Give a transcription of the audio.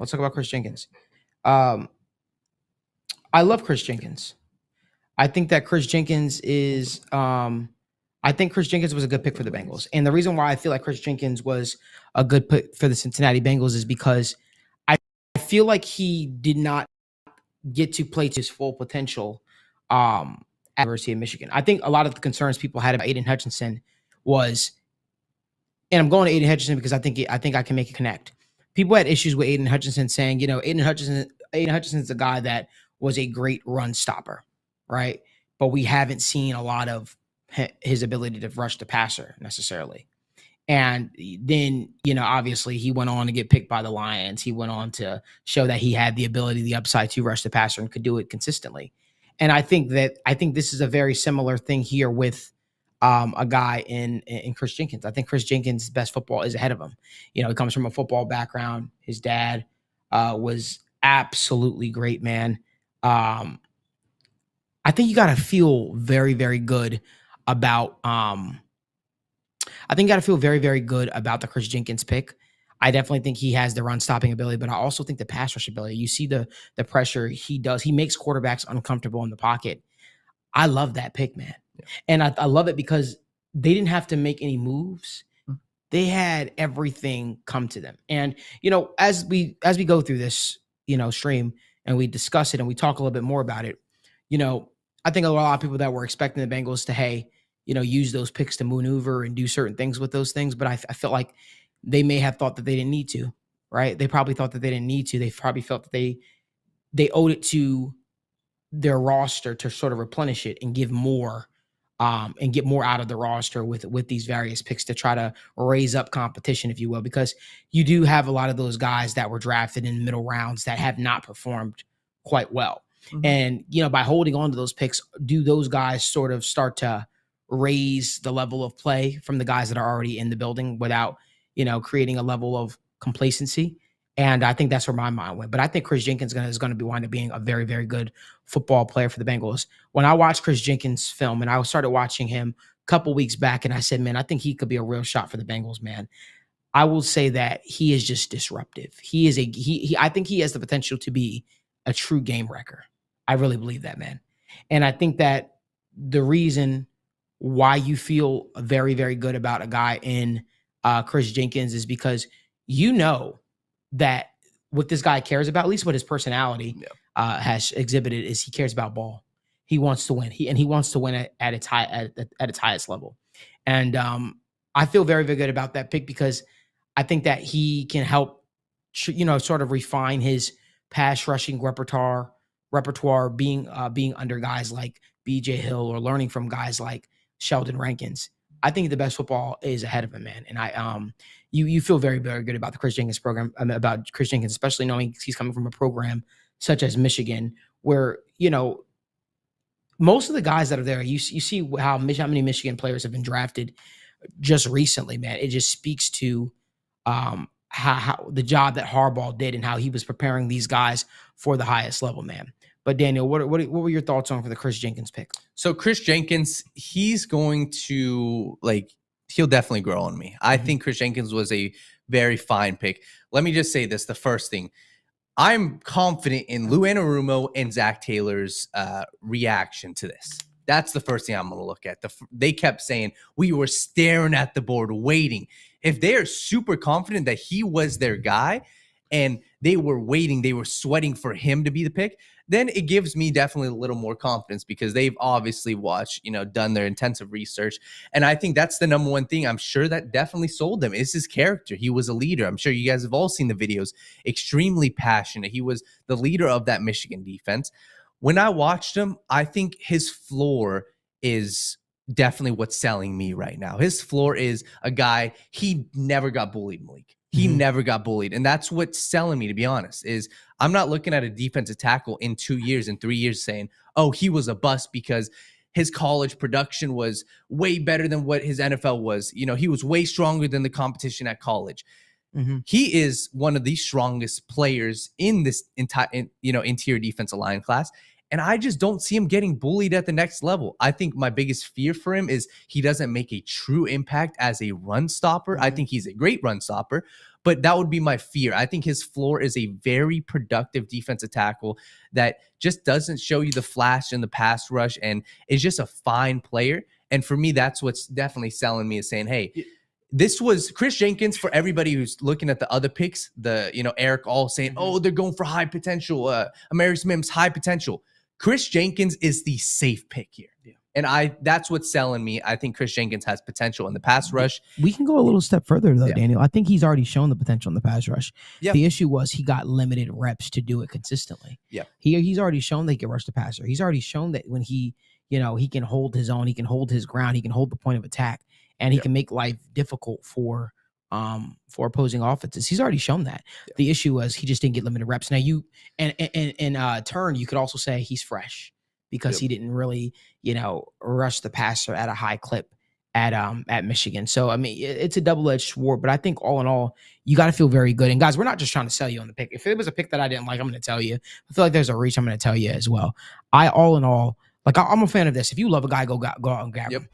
Let's talk about Kris Jenkins. Um, I love Kris Jenkins. I think that Kris Jenkins is. I think Kris Jenkins was a good pick for the Bengals, and the reason why I feel like Kris Jenkins was a good pick for the Cincinnati Bengals is because I feel like he did not get to play to his full potential at University of Michigan. I think a lot of the concerns people had about Aiden Hutchinson was, and I'm going to Aiden Hutchinson because I think I can make a connect. People had issues with Aiden Hutchinson saying, Aiden Hutchinson's a guy that was a great run stopper, right? But we haven't seen a lot of his ability to rush the passer necessarily. And then, obviously he went on to get picked by the Lions. He went on to show that he had the ability, the upside to rush the passer and could do it consistently. And I think this is a very similar thing here with a guy in Kris Jenkins. I think Kris Jenkins' best football is ahead of him. He comes from a football background. His dad was absolutely great, man. I think you got to feel very, very good about very good about the Kris Jenkins pick. I definitely think he has the run stopping ability, but I also think the pass rush ability. You see the pressure he does. He makes quarterbacks uncomfortable in the pocket. I love that pick, man. Yeah. And I love it because they didn't have to make any moves. They had everything come to them. And, as we go through this, stream and we discuss it and we talk a little bit more about it, I think a lot of people that were expecting the Bengals to, use those picks to maneuver and do certain things with those things. But I felt like they may have thought that they didn't need to, right? They probably thought that they didn't need to. They probably felt that they owed it to their roster to sort of replenish it and give more and get more out of the roster with these various picks to try to raise up competition, if you will, because you do have a lot of those guys that were drafted in middle rounds that have not performed quite well. Mm-hmm. And, by holding on to those picks, do those guys sort of start to raise the level of play from the guys that are already in the building without, creating a level of complacency? And I think that's where my mind went. But I think Kris Jenkins is going to be wind up being a very, very good football player for the Bengals. When I watched Kris Jenkins film, and I started watching him a couple weeks back, and I said, man, I think he could be a real shot for the Bengals, man. I will say that he is just disruptive. I think he has the potential to be a true game wrecker. I really believe that, man. And I think that the reason why you feel very, very good about a guy in Kris Jenkins is because that what this guy cares about, at least what his personality has exhibited, is he cares about ball. He wants to win. He wants to win at its highest level. And I feel very, very good about that pick because I think that he can help, sort of refine his pass rushing repertoire being under guys like BJ Hill or learning from guys like Sheldon Rankins. I think the best football is ahead of him, man. And you feel very, very good about the Kris Jenkins program, about Kris Jenkins, especially knowing he's coming from a program such as Michigan, where, most of the guys that are there, you see how many Michigan players have been drafted just recently, man. It just speaks to how the job that Harbaugh did and how he was preparing these guys for the highest level, man. But Daniel, what were your thoughts on for the Kris Jenkins pick? So Kris Jenkins, he's going to he'll definitely grow on me. I think Kris Jenkins was a very fine pick. Let me just say this. The first thing, I'm confident in Lou Anarumo and Zach Taylor's reaction to this. That's the first thing I'm going to look at. They kept saying, we were staring at the board, waiting. If they are super confident that he was their guy and they were waiting, they were sweating for him to be the pick, then it gives me definitely a little more confidence because they've obviously watched, done their intensive research. And I think that's the number one thing I'm sure that definitely sold them is his character. He was a leader. I'm sure you guys have all seen the videos, extremely passionate. He was the leader of that Michigan defense. When I watched him, I think his floor is definitely what's selling me right now. His floor is a guy, he never got bullied, Malik. He never got bullied. And that's what's selling me, to be honest, is I'm not looking at a defensive tackle in 2 years and 3 years saying, oh, he was a bust because his college production was way better than what his NFL was. He was way stronger than the competition at college. He is one of the strongest players in this entire, interior defensive line class. And I just don't see him getting bullied at the next level. I think my biggest fear for him is he doesn't make a true impact as a run stopper. I think he's a great run stopper, but that would be my fear. I think his floor is a very productive defensive tackle that just doesn't show you the flash in the pass rush and is just a fine player. And for me, that's what's definitely selling me, is saying, hey, this was Kris Jenkins. For everybody who's looking at the other picks, Eric all saying, oh, they're going for high potential. Amarius Mims, high potential. Kris Jenkins is the safe pick here. Yeah. And that's what's selling me. I think Kris Jenkins has potential in the pass rush. We can go a little step further, though, Daniel. I think he's already shown the potential in the pass rush. Yep. The issue was he got limited reps to do it consistently. Yeah, he's already shown that he can rush the passer. He's already shown that when he can hold his own, he can hold his ground, he can hold the point of attack, and he can make life difficult for opposing offenses. He's already shown that. Yeah. The issue was he just didn't get limited reps. Now in turn, you could also say he's fresh because he didn't really, rush the passer at a high clip at Michigan. So, I mean, it's a double-edged sword, but I think all in all, you got to feel very good. And guys, we're not just trying to sell you on the pick. If it was a pick that I didn't like, I'm going to tell you. I feel like there's a reach, I'm going to tell you as well. All in all, I'm a fan of this. If you love a guy, go out and grab him.